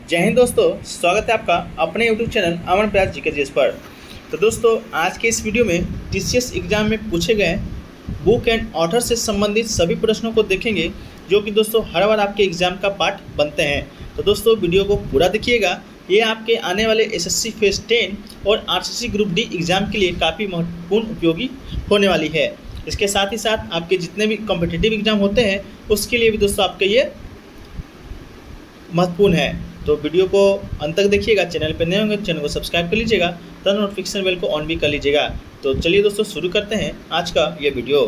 जय हिंद दोस्तों, स्वागत है आपका अपने YouTube चैनल अमन प्रयास जीके जीएस पर। तो दोस्तों, आज के इस वीडियो में टीसीएस एग्जाम में पूछे गए बुक एंड ऑथर से संबंधित सभी प्रश्नों को देखेंगे, जो कि दोस्तों हर बार आपके एग्जाम का पार्ट बनते हैं। तो दोस्तों, वीडियो को पूरा देखिएगा। ये आपके आने वाले एसएससी फेज 10 और आरसीसी ग्रुप डी एग्जाम के लिए काफ़ी महत्वपूर्ण उपयोगी होने वाली है। इसके साथ ही साथ आपके जितने भी कॉम्पिटिटिव एग्जाम होते हैं उसके लिए भी दोस्तों आपके ये महत्वपूर्ण है। तो वीडियो को अंत तक देखिएगा। चैनल पर नए होंगे तो चैनल को सब्सक्राइब कर लीजिएगा तथा नोटिफिकेशन बेल को ऑन भी कर लीजिएगा। तो चलिए दोस्तों, शुरू करते हैं आज का ये वीडियो।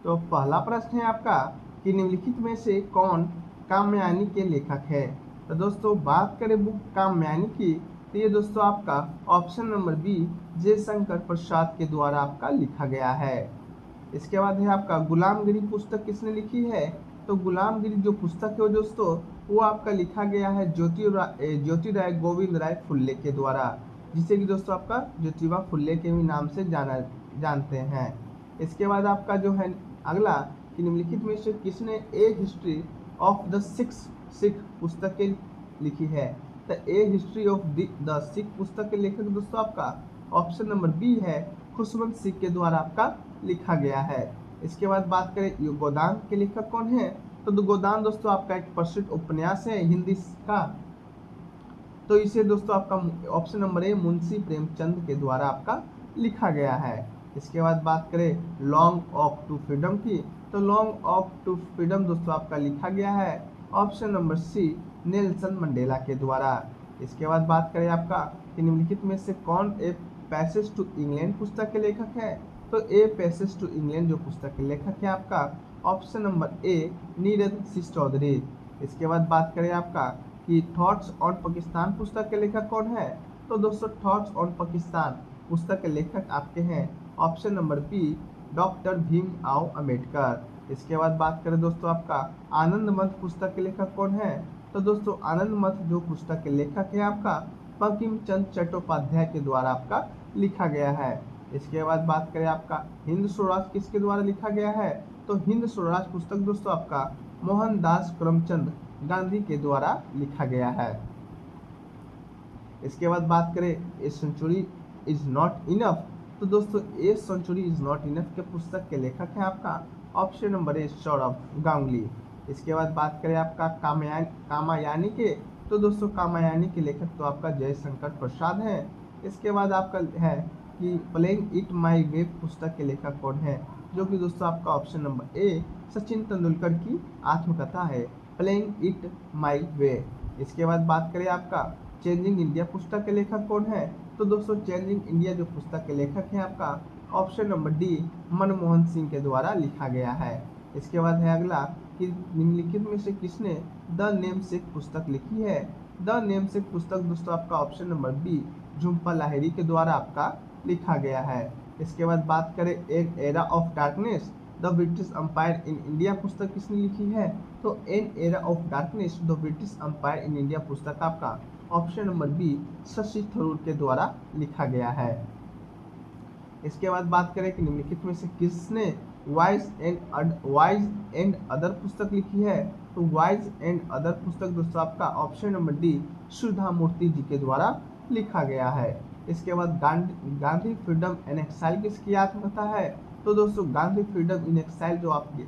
तो पहला प्रश्न है आपका कि निम्नलिखित में से कौन कामयानी के लेखक है। तो दोस्तों, बात करें बुक कामयानी की, तो ये दोस्तों आपका option number B Jaishankar Prasad के द्वारा आपका लिखा गया है। इसके बाद है आपका गुलामगिरी पुस्तक किसने लिखी है। तो गुलामगिरी जो पुस्तक है दोस्तों वो आपका लिखा गया है ज्योतिराय गोविंद राय फुल्ले के द्वारा, जिसे कि दोस्तों आपका ज्योतिबा फुल्ले के भी नाम से जानते हैं। इसके बाद आपका जो है अगला कि निम्नलिखित में से किसने ए हिस्ट्री ऑफ द सिख पुस्तकें लिखी है। तो ए हिस्ट्री ऑफ द सिख पुस्तक के लेखक दोस्तों आपका ऑप्शन नंबर बी है खुशवंत सिंह के द्वारा आपका लिखा गया है। इसके बाद बात करें गोदान के लेखक कौन है। तो गोदान दोस्तों आपका एक प्रसिद्ध उपन्यास है हिंदी का, तो इसे दोस्तों आपका ऑप्शन नंबर ए मुंशी प्रेमचंद के द्वारा आपका लिखा गया है। इसके बाद बात करें लॉन्ग वॉक टू फ्रीडम की, तो लॉन्ग वॉक टू फ्रीडम दोस्तों आपका लिखा गया है option number C Nelson Mandela के द्वारा। इसके बाद बात करें आपका कि निम्नलिखित में से कौन ए पैसेज टू इंग्लैंड पुस्तक के लेखक है। तो ए पैसेज टू इंग्लैंड जो पुस्तक के लेखक है आपका option number A Neeraj Singh Chaudhary. इसके बाद बात करें आपका कि थॉट्स ऑन पाकिस्तान पुस्तक के लेखक कौन है। तो दोस्तों, थॉट्स ऑन पाकिस्तान पुस्तक के लेखक आपके हैं option number B doctor Bhimrao Ambedkar. इसके बाद बात करें दोस्तों आपका आनंद मठ पुस्तक के लेखक कौन है। तो दोस्तों, आनंद मठ जो पुस्तक के लेखक है आपका बंकिम चंद्र चट्टोपाध्याय के द्वारा आपका लिखा गया है। इसके बाद बात करें आपका हिंद स्वराज किसके द्वारा लिखा गया है। तो हिंद स्वराज पुस्तक दोस्तों आपका मोहनदास करमचंद गांधी के द्वारा लिखा गया है। इसके बाद बात करें a century is not enough, तो दोस्तों a century is not enough के पुस्तक के लेखक है आपका option number A Saurabh Ganguly. इसके बाद बात करें आपका कामायानी के, तो दोस्तों कामायानी के लेखक तो आपका जयशंकर प्रसाद है। इसके बाद आपका है कि प्लेइंग इट माई वे पुस्तक के लेखक कौन है, जो कि दोस्तों आपका ऑप्शन नंबर ए सचिन तेंदुलकर की आत्मकथा है प्लेइंग इट माई वे। इसके बाद बात करें आपका चेंजिंग इंडिया पुस्तक के लेखक कौन है। तो दोस्तों, चेंजिंग इंडिया जो पुस्तक के लेखक है आपका option number D Manmohan Singh के द्वारा लिखा गया है। इसके बाद है अगला कि निम्नलिखित में से किसने द नेमसेक पुस्तक लिखी है। द नेमसेक पुस्तक दोस्तों आपका option number B Jhumpa Lahiri के द्वारा आपका लिखा गया है। इसके बाद बात करें an era of darkness the British empire in India पुस्तक किसने लिखी है। तो an era of darkness the British empire in India पुस्तक आपका option number B Shashi Tharoor के द्वारा लिखा गया है। इसके बाद बात करें कि निम्नलिखित में से किसने वाइज एंड अदर पुस्तक लिखी है। तो वाइज एंड अदर पुस्तक दोस्तों आपका ऑप्शन नंबर डी सुधा मूर्ति जी के द्वारा लिखा गया है। इसके बाद गांधी फ्रीडम इन एक्साइल किसकी आत्मकथा है। तो दोस्तों, गांधी फ्रीडम इन एक्साइल जो आपकी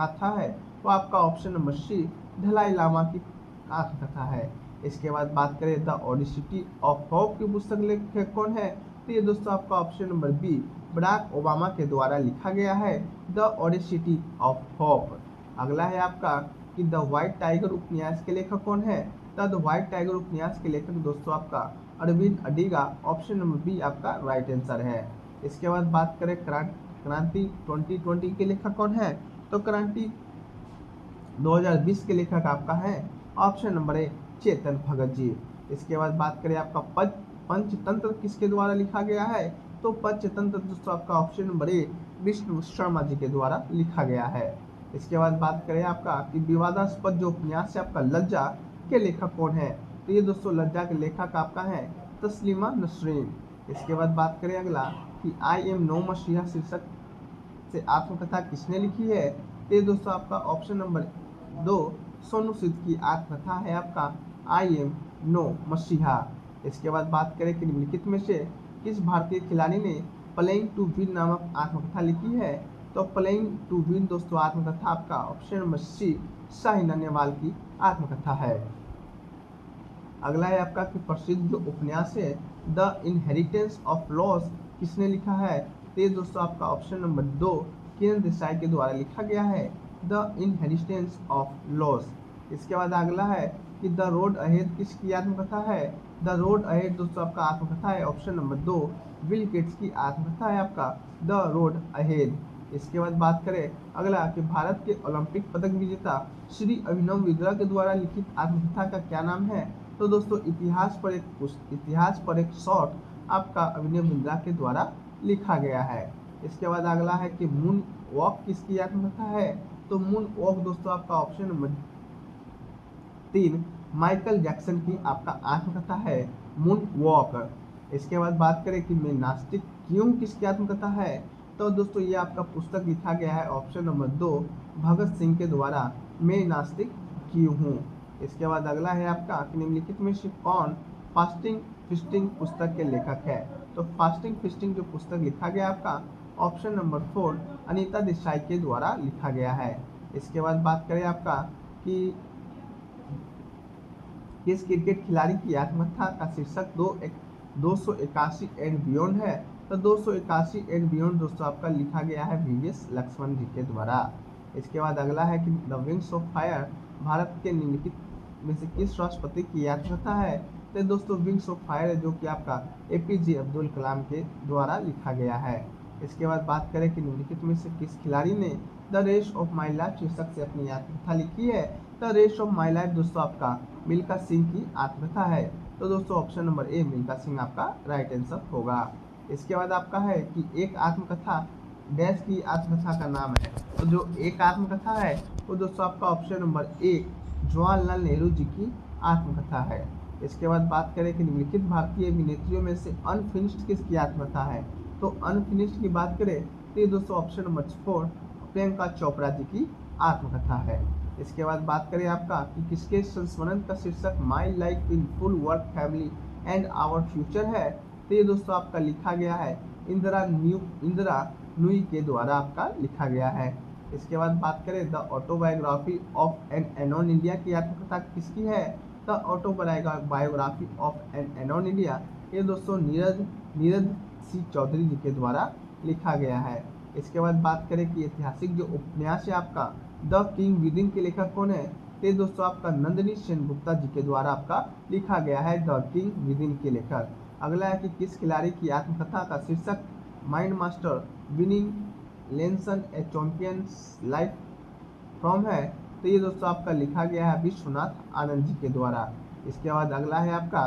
कथा है वो आपका option number C Dalai Lama की आत्मकथा है। इसके बाद बात करें द ऑडिसिटी ऑफ होप की पुस्तक लेखक कौन है। तो ये दोस्तों आपका option number B Barack Obama के द्वारा लिखा गया है द ऑडिसिटी ऑफ होप। अगला है आपका कि द व्हाइट टाइगर उपन्यास के लेखक कौन है। द व्हाइट टाइगर उपन्यास के लेखक दोस्तों आपका Arvind Adiga, option number B आपका राइट आंसर है। इसके बाद बात करें क्रांति 2020 के लेखक कौन है। तो क्रांति 2020 के लेखक आपका है ऑप्शन नंबर ए चेतन भगत जी। इसके बाद बात करें आपका पंचतंत्र किसके द्वारा लिखा गया है। तो पंचतंत्र दोस्तों आपका option number A Vishnu Sharma ji के द्वारा लिखा गया है। इसके बाद बात करें आपका कि विवादास्पद जो उपन्यास है आपका लज्जा के लेखक कौन है। तो ये दोस्तों लज्जा के लेखक आपका है तस्लीमा नसरीन। इसके बाद बात करें अगला कि आई एम नो मसीहा शीर्षक से आत्मकथा किसने लिखी है। तो ये दोस्तों आपका ऑप्शन नंबर 2 सोनू सूद की आत्मकथा है आपका आई एम नो मसीहा। इसके बाद बात करें कि निम्नलिखित में से किस भारतीय खिलाड़ी ने प्लेइंग टू विन नामक आत्मकथा लिखी है। तो प्लेइंग टू विन दोस्तों आत्मकथा आपका option number C Saina Nehwal की आत्मकथा है। अगला है आपका कि प्रसिद्ध जो उपन्यास है द इनहेरिटेंस ऑफ लॉस किसने लिखा है। तो ये दोस्तों आपका ऑप्शन नंबर 2 किरण देसाई के द्वारा लिखा गया है द इनहेरिटेंस ऑफ लॉस। इसके बाद अगला है कि द रोड अहेड किसकी आत्मकथा है। द रोड अहेड दोस्तों आपका आत्मकथा है ऑप्शन नंबर 2 बिल गेट्स की आत्मकथा है आपका द रोड अहेड। इसके बाद बात करें अगला कि भारत के ओलंपिक पदक विजेता श्री अभिनव बिंद्रा के द्वारा लिखित आत्मकथा का क्या नाम है। तो दोस्तों इतिहास पर एक शॉट आपका अभिनव बिंद्रा के द्वारा लिखा गया है। इसके बाद अगला है कि मून वॉक किसकी आत्मकथा है। तो मून वॉक दोस्तों आपका ऑप्शन नंबर 3 माइकल जैक्सन की आपका आत्मकथा है मून वॉक। इसके बाद बात करें कि मैं नास्तिक क्यों किसकी आत्मकथा है। तो दोस्तों ये आपका पुस्तक लिखा गया है ऑप्शन नंबर 2 भगत सिंह के द्वारा मैं नास्तिक क्यों हूँ। इसके बाद अगला है आपका कि निम्नलिखित में से कौन फास्टिंग फिस्टिंग पुस्तक के लेखक है। तो फास्टिंग फिस्टिंग जो पुस्तक लिखा गया आपका ऑप्शन नंबर 4 अनीता देसाई के द्वारा लिखा गया है। इसके बाद बात करें आपका कि किस क्रिकेट खिलाड़ी की आत्मकथा का शीर्षक 281 एंड बियॉन्ड है। तो 281 एंड बियॉन्ड दोस्तों आपका लिखा गया है वीवीएस लक्ष्मण जी के द्वारा। इसके बाद अगला है कि the wings of fire Bharat के निम्नलिखित में से किस राष्ट्रपति की आत्मकथा है। तो दोस्तों विंग्स ऑफ फायर है जो कि आपका एपीजे अब्दुल कलाम के द्वारा लिखा गया है। इसके बाद बात करें कि निम्नलिखित में से किस खिलाड़ी ने the race of my life शीर्षक से अपनी आत्मकथा लिखी है। The race of my life दोस्तों आपका मिल्खा सिंह की आत्मकथा है। तो दोस्तों option number A Milkha Singh आपका राइट आंसर होगा। इसके बाद आपका है कि एक आत्मकथा डैश की आत्मकथा का नाम है। तो जो एक आत्मकथा है वो दोस्तों आपका ऑप्शन नंबर 1 जवाहरलाल नेहरू जी की आत्मकथा है। इसके बाद बात करें कि निम्नलिखित भारतीय अभिनेत्रियों में से अनफिनिश्ड किसकी आत्मकथा है। तो अनफिनिश्ड की बात करें तो ये दोस्तों ऑप्शन नंबर 4 प्रियंका चोपड़ा जी की आत्मकथा है। इसके बाद बात करें आपका कि किसके संस्मरण का शीर्षक my life in full work family and our future है। तो ये दोस्तों आपका लिखा गया है इंदिरा नूई के द्वारा आपका लिखा गया है। इसके बाद बात करें the autobiography of an unknown India की आत्मकथा किसकी है। The autobiography of an unknown India ये दोस्तों नीरज सी चौधरी जी के द्वारा लिखा गया है। इसके बाद बात करें कि ऐतिहासिक जो उपन्यास है आपका द किंग विदिन के लेखक कौन है। ये दोस्तों आपका नंदिनी सेनगुप्ता जी के द्वारा आपका लिखा गया है द किंग विदिन के लेखक। अगला है कि किस खिलाड़ी की आत्मकथा का शीर्षक mind master winning lesson A champions life from है। तो ये दोस्तों आपका लिखा गया है विश्वनाथ आनंद जी के द्वारा। इसके बाद अगला है आपका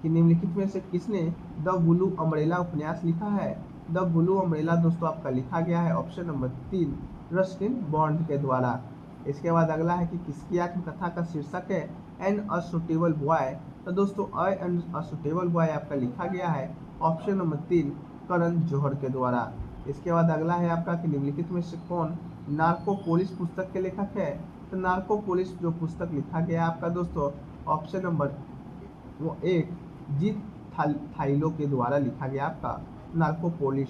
कि निम्नलिखित में से किसने द ब्लू अम्ब्रेला उपन्यास लिखा है। द ब्लू अम्ब्रेला दोस्तों आपका लिखा गया है ऑप्शन नंबर 3 रस्किन बॉन्ड के द्वारा। इसके बाद अगला है कि किसकी आत्मकथा का शीर्षक है एन अनसुटेबल बॉय। तो दोस्तों एन अनसुटेबल बॉय आपका लिखा गया है ऑप्शन नंबर 3 करण जौहर के द्वारा। इसके बाद अगला है आपका कि निम्नलिखित में से कौन नार्को पुलिस पुस्तक के लेखक है। तो नार्को पुलिस जो पुस्तक लिखा गया है आपका दोस्तों ऑप्शन नंबर 1 जीत थाइलो के द्वारा लिखा गया आपका नार्को पुलिस।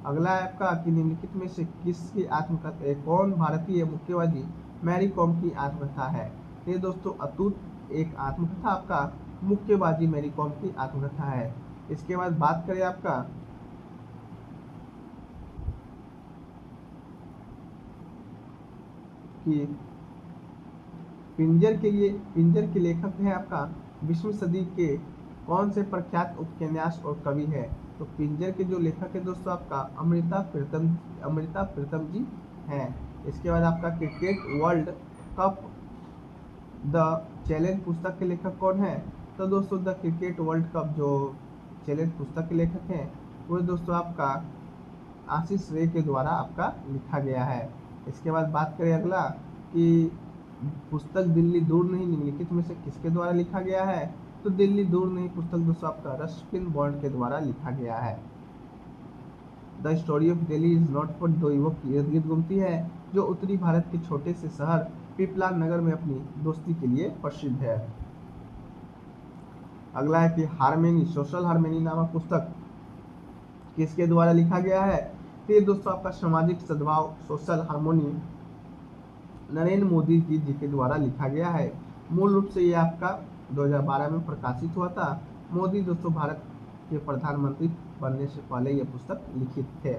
अगला है आपका कि निम्नलिखित में से किसकी आत्मकथा कौन भारतीय मुक्केबाजी मैरी कॉम की आत्मकथा है। ये दोस्तों अतुत एक आत्मकथा आपका मुक्केबाजी मैरी कॉम की आत्मकथा है। इसके बाद बात करें आपका कि पिंजर के लेखक है आपका 20वीं सदी के कौन से प्रख्यात उपन्यास और कवि है। तो पिंजर के जो लेखक है दोस्तों आपका अमृता प्रीतम जी हैं। इसके बाद आपका cricket world cup the challenge पुस्तक के लेखक कौन है। तो दोस्तों द क्रिकेट वर्ल्ड कप जो चैलेंज पुस्तक के लेखक हैं वो दोस्तों आपका आशीष रे के द्वारा आपका लिखा गया है। इसके बाद बात करें अगला कि पुस्तक दिल्ली दूर नहीं निम्नलिखित में से किसके द्वारा लिखा गया है। तो दिल्ली दूर नहीं पुस्तक दोस्तों आपका रस्किन बॉन्ड के द्वारा लिखा गया है। The story of Delhi is not for दो युवक की इर्द गिर्द घूमती है। जो उत्तरी भारत के छोटे से शहर पिपला नगर में अपनी दोस्ती के लिए प्रसिद्ध है। अगला है कि हार्मनी, सोशल हार्मनी नामक पुस्तक किसके द्वारा लिखा गया है? तो ये दोस्तों आपका सामाजिक सद्भाव, सोशल हार्मोनी, नरेंद्र मोदी जी के द्वारा लिखा गया है। मूल रूप से ये आपका 2012 में प्रकाशित हुआ था। मोदी दोस्तों भारत के प्रधानमंत्री बनने से पहले ये पुस्तक लिखित थे।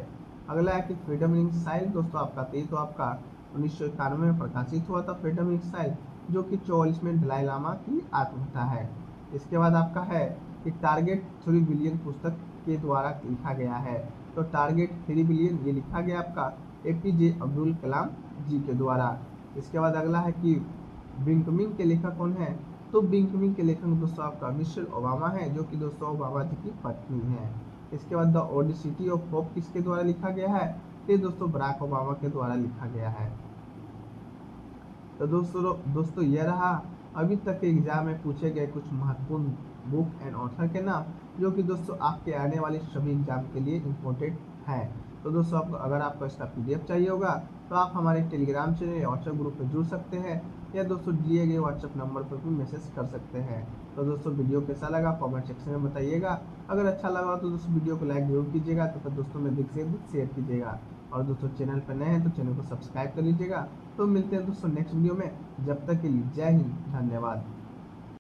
अगला है कि फ्रीडम इन एक्साइल, दोस्तों आपका तो आपका 1991 में प्रकाशित हुआ था फ्रीडम इन एक्साइल, जो कि 44वें दलाई लामा की आत्मकथा है। इसके बाद आपका है कि टारगेट 3 बिलियन पुस्तक के द्वारा लिखा गया है। तो टारगेट 3 बिलियन ये लिखा गया आपका APJ अब्दुल कलाम जी के द्वारा। इसके बाद अगला है कि बिंकमिंग के लेखक कौन है? तो बिंकमिंग के लेखक दोस्तों आपका मिशेल ओबामा है, जो कि दोस्तों ओबामा जी की पत्नी है। इसके बाद द ओडिसिटी ऑफ होप किसके द्वारा लिखा गया है? ये दोस्तों बराक ओबामा के द्वारा लिखा गया है। तो दोस्तों ये रहा अभी तक के एग्जाम में पूछे गए कुछ महत्वपूर्ण बुक एंड ऑथर के नाम, जो कि दोस्तों आपके आने वाले सभी एग्जाम के लिए इम्पोर्टेंट है। तो दोस्तों आपको अगर आपको इसका PDF चाहिए होगा तो आप हमारे टेलीग्राम चैनल या व्हाट्सएप ग्रुप पर जुड़ सकते हैं, या दोस्तों दिए गए व्हाट्सएप नंबर पर भी मैसेज कर सकते हैं। तो दोस्तों वीडियो कैसा लगा कमेंट सेक्शन में बताइएगा। अगर अच्छा लगा तो दोस्तों वीडियो को लाइक जरूर कीजिएगा, तो दोस्तों में अधिक से अधिक शेयर कीजिएगा, और दोस्तों चैनल पर नए हैं तो चैनल को सब्सक्राइब कर लीजिएगा। तो मिलते हैं दोस्तों नेक्स्ट वीडियो में, जब तक के लिए जय हिंद, धन्यवाद।